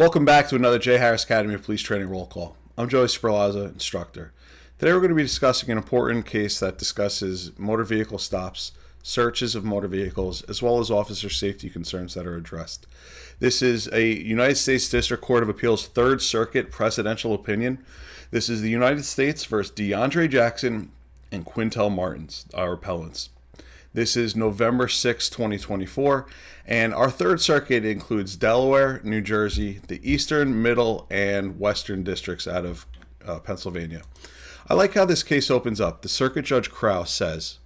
Welcome back to another J. Harris Academy of Police Training Roll Call. I'm Joey Sperlazza, instructor. Today we're going to be discussing an important case that discusses motor vehicle stops, searches of motor vehicles, as well as officer safety concerns that are addressed. This is a United States District Court of Appeals Third Circuit presidential opinion. This is the United States versus DeAndre Jackson and Quintel Martins, our appellants. This is November 6, 2024, and our Third Circuit includes Delaware, New Jersey, the Eastern, Middle, and Western districts out of Pennsylvania. I like how this case opens up. The Circuit Judge Krause says,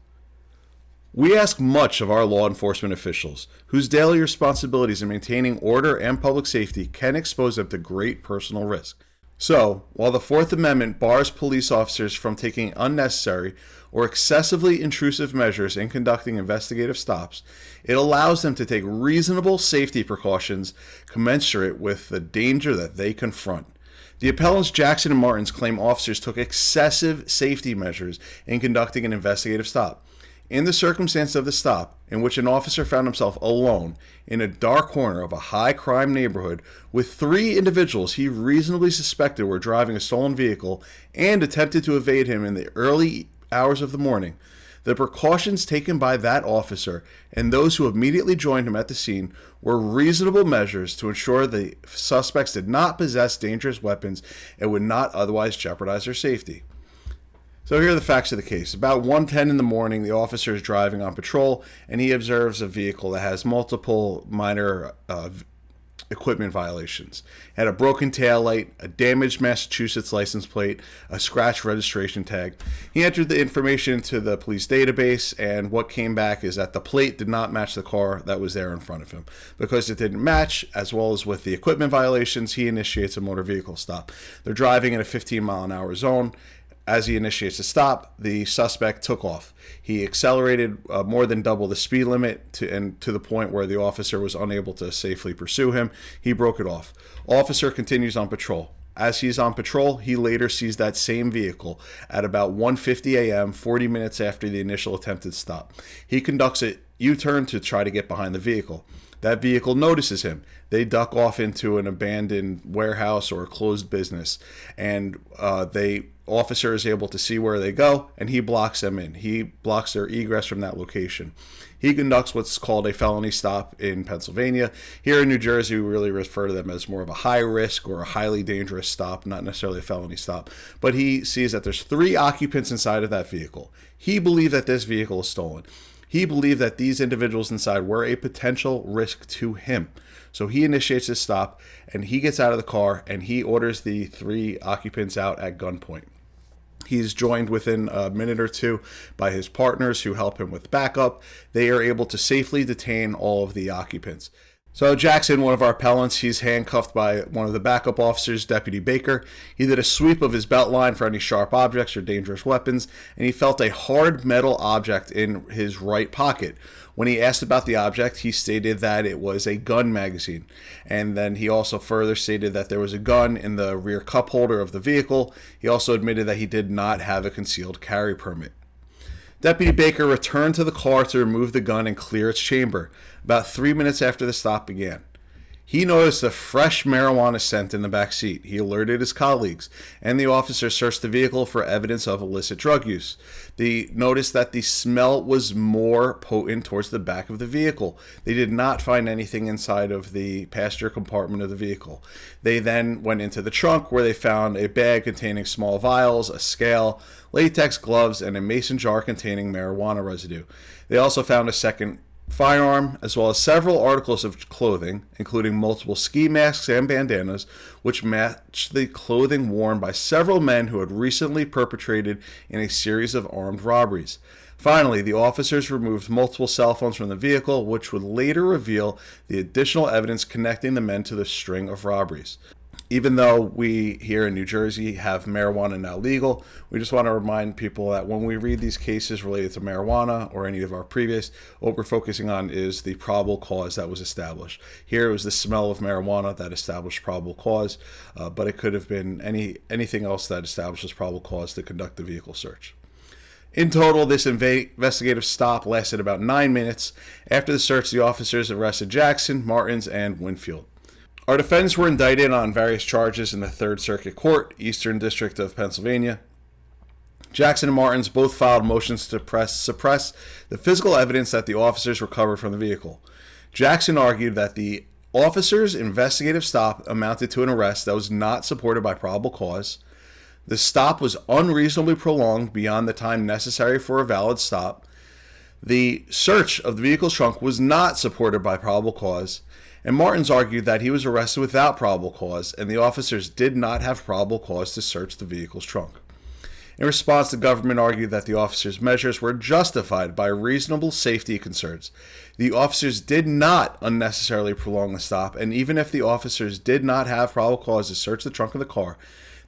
"We ask much of our law enforcement officials, whose daily responsibilities in maintaining order and public safety can expose them to great personal risk. So, while the Fourth Amendment bars police officers from taking unnecessary or excessively intrusive measures in conducting investigative stops, it allows them to take reasonable safety precautions commensurate with the danger that they confront. The appellants Jackson and Martins claim officers took excessive safety measures in conducting an investigative stop. In the circumstance of the stop, in which an officer found himself alone in a dark corner of a high-crime neighborhood with three individuals he reasonably suspected were driving a stolen vehicle and attempted to evade him in the early hours of the morning, the precautions taken by that officer and those who immediately joined him at the scene were reasonable measures to ensure the suspects did not possess dangerous weapons and would not otherwise jeopardize their safety." So here are the facts of the case. About 1:10 in the morning, the officer is driving on patrol, and he observes a vehicle that has multiple minor equipment violations. It had a broken taillight, a damaged Massachusetts license plate, a scratched registration tag. He entered the information into the police database, and what came back is that the plate did not match the car that was there in front of him. Because it didn't match, as well as with the equipment violations, he initiates a motor vehicle stop. They're driving in a 15-mile-an-hour zone. As he initiates the stop, the suspect took off. He accelerated more than double the speed limit to the point where the officer was unable to safely pursue him. He broke it off. Officer continues on patrol. As he's on patrol, he later sees that same vehicle at about 1:50 a.m., 40 minutes after the initial attempted stop. He conducts a U-turn to try to get behind the vehicle. That vehicle notices him. They duck off into an abandoned warehouse or a closed business, and officer is able to see where they go, and he blocks them in. He blocks their egress from that location. He conducts what's called a felony stop in Pennsylvania. Here in New Jersey, we really refer to them as more of a high risk or a highly dangerous stop, not necessarily a felony stop. But he sees that there's three occupants inside of that vehicle. He believed that this vehicle is stolen. He believed that these individuals inside were a potential risk to him. So he initiates this stop, and he gets out of the car, and he orders the three occupants out at gunpoint. He's joined within a minute or two by his partners who help him with backup. They are able to safely detain all of the occupants. So Jackson, one of our appellants, he's handcuffed by one of the backup officers, Deputy Baker. He did a sweep of his belt line for any sharp objects or dangerous weapons, and he felt a hard metal object in his right pocket. When he asked about the object, he stated that it was a gun magazine. And then he also further stated that there was a gun in the rear cup holder of the vehicle. He also admitted that he did not have a concealed carry permit. Deputy Baker returned to the car to remove the gun and clear its chamber, about 3 minutes after the stop began. He noticed a fresh marijuana scent in the back seat. He alerted his colleagues, and the officer searched the vehicle for evidence of illicit drug use. They noticed that the smell was more potent towards the back of the vehicle. They did not find anything inside of the passenger compartment of the vehicle. They then went into the trunk, where they found a bag containing small vials, a scale, latex gloves, and a mason jar containing marijuana residue. They also found a second firearm, as well as several articles of clothing, including multiple ski masks and bandanas, which matched the clothing worn by several men who had recently perpetrated in a series of armed robberies. Finally, the officers removed multiple cell phones from the vehicle, which would later reveal the additional evidence connecting the men to the string of robberies. Even though we here in New Jersey have marijuana now legal, we just want to remind people that when we read these cases related to marijuana or any of our previous, what we're focusing on is the probable cause that was established. Here it was the smell of marijuana that established probable cause, but it could have been anything else that establishes probable cause to conduct the vehicle search. In total, this investigative stop lasted about 9 minutes. After the search, the officers arrested Jackson, Martins, and Winfield. Our defendants were indicted on various charges in the Third Circuit Court, Eastern District of Pennsylvania. Jackson and Martins both filed motions to suppress the physical evidence that the officers recovered from the vehicle. Jackson argued that the officers' investigative stop amounted to an arrest that was not supported by probable cause. The stop was unreasonably prolonged beyond the time necessary for a valid stop. The search of the vehicle's trunk was not supported by probable cause. And Martins argued that he was arrested without probable cause, and the officers did not have probable cause to search the vehicle's trunk. In response, the government argued that the officers' measures were justified by reasonable safety concerns. The officers did not unnecessarily prolong the stop, and even if the officers did not have probable cause to search the trunk of the car,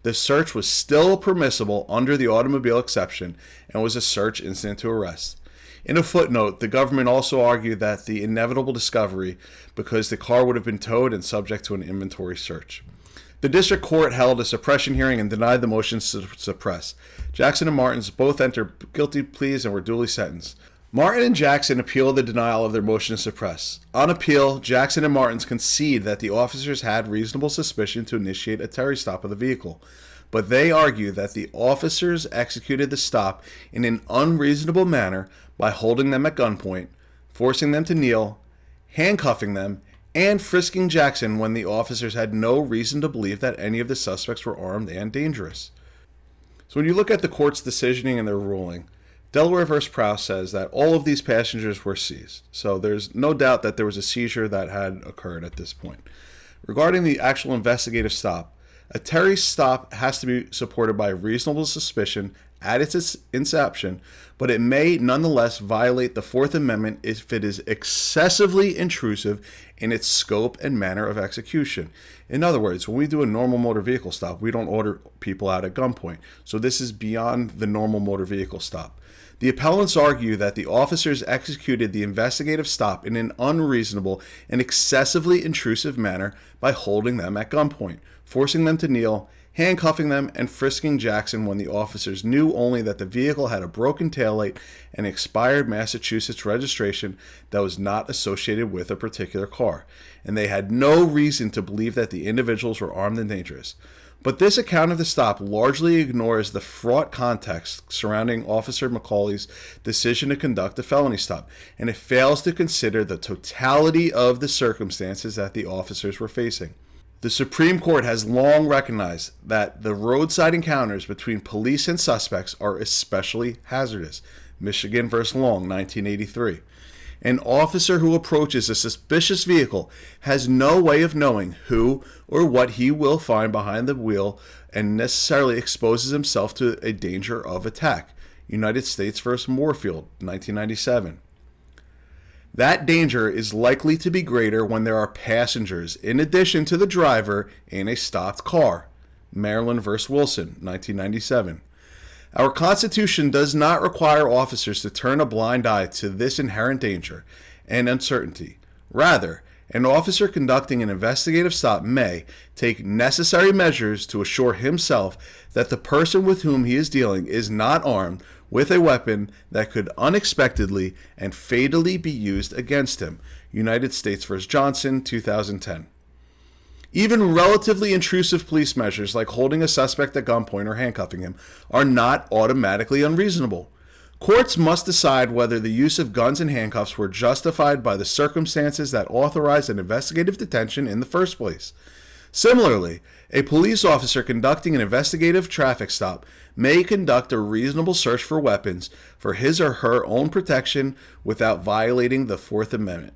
the search was still permissible under the automobile exception and was a search incident to arrest. In a footnote, the government also argued that the inevitable discovery because the car would have been towed and subject to an inventory search. The district court held a suppression hearing and denied the motions to suppress. Jackson and Martins both entered guilty pleas and were duly sentenced. Martin and Jackson appealed the denial of their motion to suppress. On appeal, Jackson and Martins concede that the officers had reasonable suspicion to initiate a Terry stop of the vehicle, but they argue that the officers executed the stop in an unreasonable manner by holding them at gunpoint, forcing them to kneel, handcuffing them, and frisking Jackson when the officers had no reason to believe that any of the suspects were armed and dangerous. So when you look at the court's decisioning and their ruling, Delaware v. Prowse says that all of these passengers were seized. So there's no doubt that there was a seizure that had occurred at this point. Regarding the actual investigative stop, a Terry stop has to be supported by reasonable suspicion at its inception, but it may nonetheless violate the Fourth Amendment if it is excessively intrusive in its scope and manner of execution. In other words, when we do a normal motor vehicle stop, we don't order people out at gunpoint. So this is beyond the normal motor vehicle stop. The appellants argue that the officers executed the investigative stop in an unreasonable and excessively intrusive manner by holding them at gunpoint, forcing them to kneel, handcuffing them, and frisking Jackson when the officers knew only that the vehicle had a broken taillight and expired Massachusetts registration that was not associated with a particular car, and they had no reason to believe that the individuals were armed and dangerous. But this account of the stop largely ignores the fraught context surrounding Officer McCauley's decision to conduct a felony stop, and it fails to consider the totality of the circumstances that the officers were facing. The Supreme Court has long recognized that the roadside encounters between police and suspects are especially hazardous. Michigan v. Long, 1983. An officer who approaches a suspicious vehicle has no way of knowing who or what he will find behind the wheel and necessarily exposes himself to a danger of attack. United States v. Moorfield, 1997. That danger is likely to be greater when there are passengers in addition to the driver in a stopped car. Maryland v. Wilson, 1997. Our Constitution does not require officers to turn a blind eye to this inherent danger and uncertainty. Rather, an officer conducting an investigative stop may take necessary measures to assure himself that the person with whom he is dealing is not armed with a weapon that could unexpectedly and fatally be used against him. United States v. Johnson, 2010. Even relatively intrusive police measures like holding a suspect at gunpoint or handcuffing him are not automatically unreasonable. Courts must decide whether the use of guns and handcuffs were justified by the circumstances that authorized an investigative detention in the first place. Similarly, a police officer conducting an investigative traffic stop may conduct a reasonable search for weapons for his or her own protection without violating the Fourth Amendment.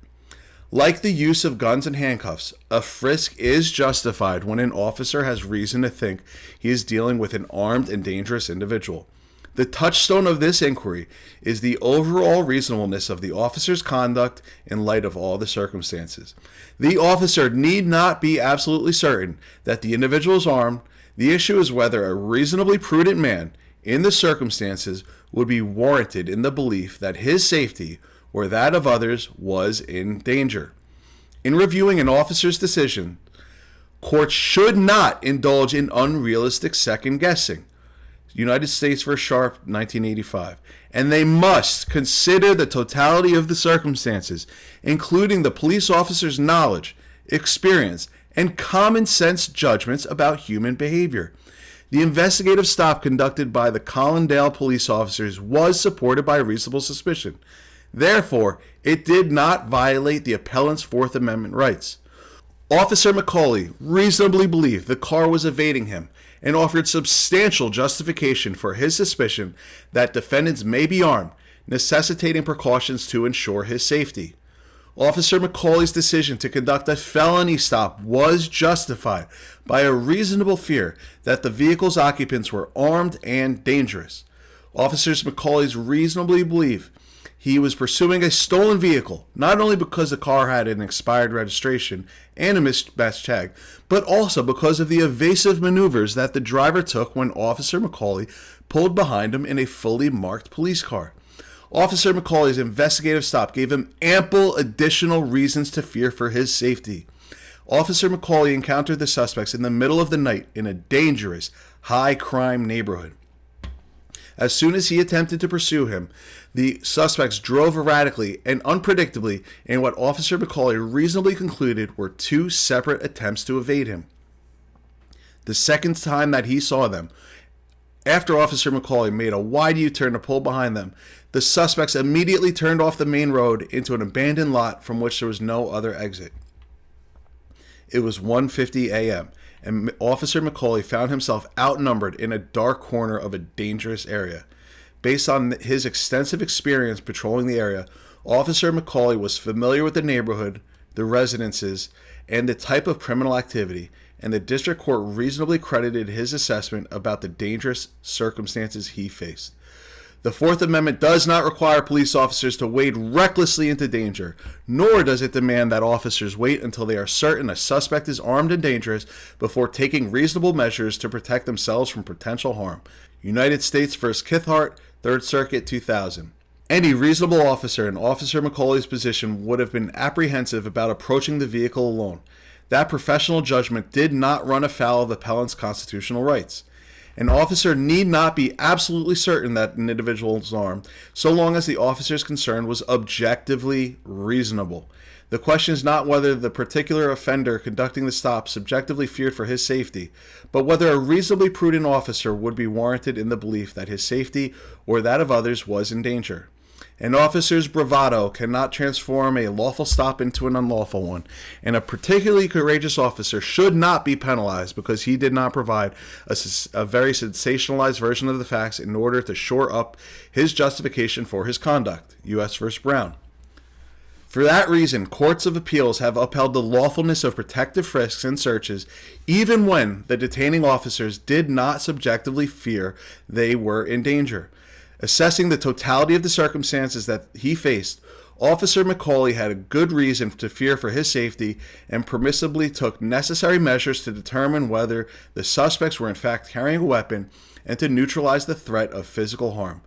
Like the use of guns and handcuffs, a frisk is justified when an officer has reason to think he is dealing with an armed and dangerous individual. The touchstone of this inquiry is the overall reasonableness of the officer's conduct in light of all the circumstances. The officer need not be absolutely certain that the individual is armed. The issue is whether a reasonably prudent man, in the circumstances, would be warranted in the belief that his safety or that of others was in danger. In reviewing an officer's decision, courts should not indulge in unrealistic second-guessing. United States v. Sharp, 1985. And they must consider the totality of the circumstances, including the police officer's knowledge, experience, and common sense judgments about human behavior. The investigative stop conducted by the Collindale police officers was supported by reasonable suspicion. Therefore, it did not violate the appellant's Fourth Amendment rights. Officer McCauley reasonably believed the car was evading him and offered substantial justification for his suspicion that defendants may be armed, necessitating precautions to ensure his safety. Officer McCauley's decision to conduct a felony stop was justified by a reasonable fear that the vehicle's occupants were armed and dangerous. Officers McCauley's reasonably believe he was pursuing a stolen vehicle, not only because the car had an expired registration and a mismatched tag, but also because of the evasive maneuvers that the driver took when Officer McCauley pulled behind him in a fully marked police car. Officer McCauley's investigative stop gave him ample additional reasons to fear for his safety. Officer McCauley encountered the suspects in the middle of the night in a dangerous, high-crime neighborhood. As soon as he attempted to pursue him, the suspects drove erratically and unpredictably in what Officer McCauley reasonably concluded were two separate attempts to evade him. The second time that he saw them, after Officer McCauley made a wide U-turn to pull behind them, the suspects immediately turned off the main road into an abandoned lot from which there was no other exit. It was 1:50 a.m., and Officer McCauley found himself outnumbered in a dark corner of a dangerous area. Based on his extensive experience patrolling the area, Officer McCauley was familiar with the neighborhood, the residences, and the type of criminal activity, and the district court reasonably credited his assessment about the dangerous circumstances he faced. The Fourth Amendment does not require police officers to wade recklessly into danger, nor does it demand that officers wait until they are certain a suspect is armed and dangerous before taking reasonable measures to protect themselves from potential harm. United States v. Kithart, 3rd Circuit, 2000. Any reasonable officer in Officer McCauley's position would have been apprehensive about approaching the vehicle alone. That professional judgment did not run afoul of the appellant's constitutional rights. An officer need not be absolutely certain that an individual is armed, so long as the officer's concern was objectively reasonable. The question is not whether the particular offender conducting the stop subjectively feared for his safety, but whether a reasonably prudent officer would be warranted in the belief that his safety or that of others was in danger. An officer's bravado cannot transform a lawful stop into an unlawful one, and a particularly courageous officer should not be penalized because he did not provide a very sensationalized version of the facts in order to shore up his justification for his conduct. U.S. v. Brown. For that reason, courts of appeals have upheld the lawfulness of protective frisks and searches even when the detaining officers did not subjectively fear they were in danger. Assessing the totality of the circumstances that he faced, Officer McCauley had a good reason to fear for his safety and permissibly took necessary measures to determine whether the suspects were in fact carrying a weapon and to neutralize the threat of physical harm.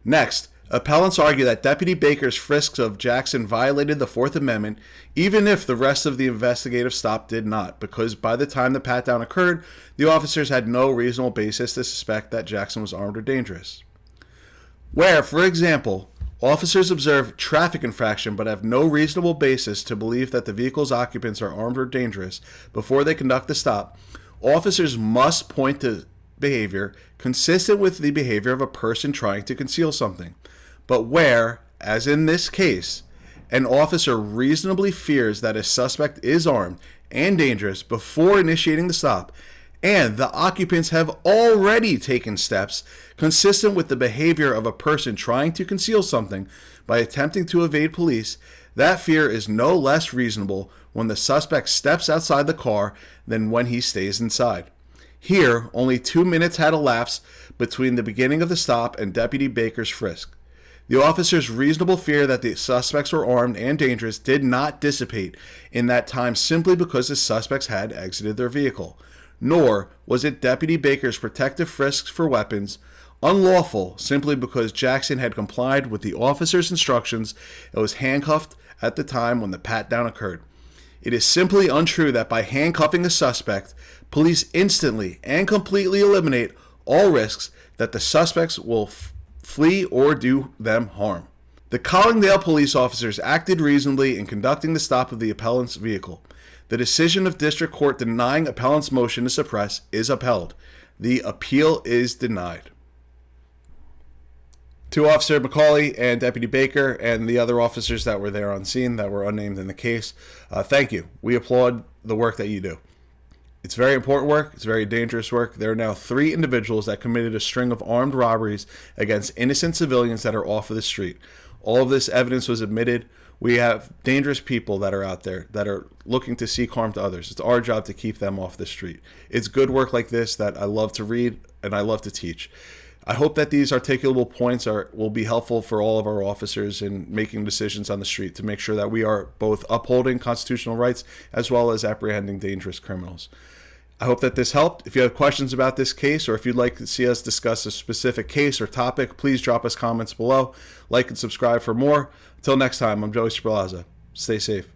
Next, appellants argue that Deputy Baker's frisks of Jackson violated the Fourth Amendment, even if the rest of the investigative stop did not, because by the time the pat-down occurred, the officers had no reasonable basis to suspect that Jackson was armed or dangerous. Where, for example, officers observe traffic infraction but have no reasonable basis to believe that the vehicle's occupants are armed or dangerous before they conduct the stop, officers must point to behavior consistent with the behavior of a person trying to conceal something. But where, as in this case, an officer reasonably fears that a suspect is armed and dangerous before initiating the stop, and the occupants have already taken steps consistent with the behavior of a person trying to conceal something by attempting to evade police, that fear is no less reasonable when the suspect steps outside the car than when he stays inside. Here, only 2 minutes had elapsed between the beginning of the stop and Deputy Baker's frisk. The officer's reasonable fear that the suspects were armed and dangerous did not dissipate in that time simply because the suspects had exited their vehicle. Nor was it Deputy Baker's protective frisks for weapons unlawful simply because Jackson had complied with the officer's instructions and was handcuffed at the time when the pat-down occurred. It is simply untrue that by handcuffing a suspect, police instantly and completely eliminate all risks that the suspects will flee or do them harm. The Collindale police officers acted reasonably in conducting the stop of the appellant's vehicle. The decision of district court denying appellant's motion to suppress is upheld. The appeal is denied. To Officer McCauley and Deputy Baker and the other officers that were there on scene that were unnamed in the case, thank you. We applaud the work that you do. It's very important work. It's very dangerous work. There are now 3 individuals that committed a string of armed robberies against innocent civilians that are off of the street. All of this evidence was admitted. We have dangerous people that are out there that are looking to seek harm to others. It's our job to keep them off the street. It's good work like this that I love to read and I love to teach. I hope that these articulable points will be helpful for all of our officers in making decisions on the street to make sure that we are both upholding constitutional rights as well as apprehending dangerous criminals. I hope that this helped. If you have questions about this case or if you'd like to see us discuss a specific case or topic, please drop us comments below. Like and subscribe for more. Until next time, I'm Joey Sperlazza. Stay safe.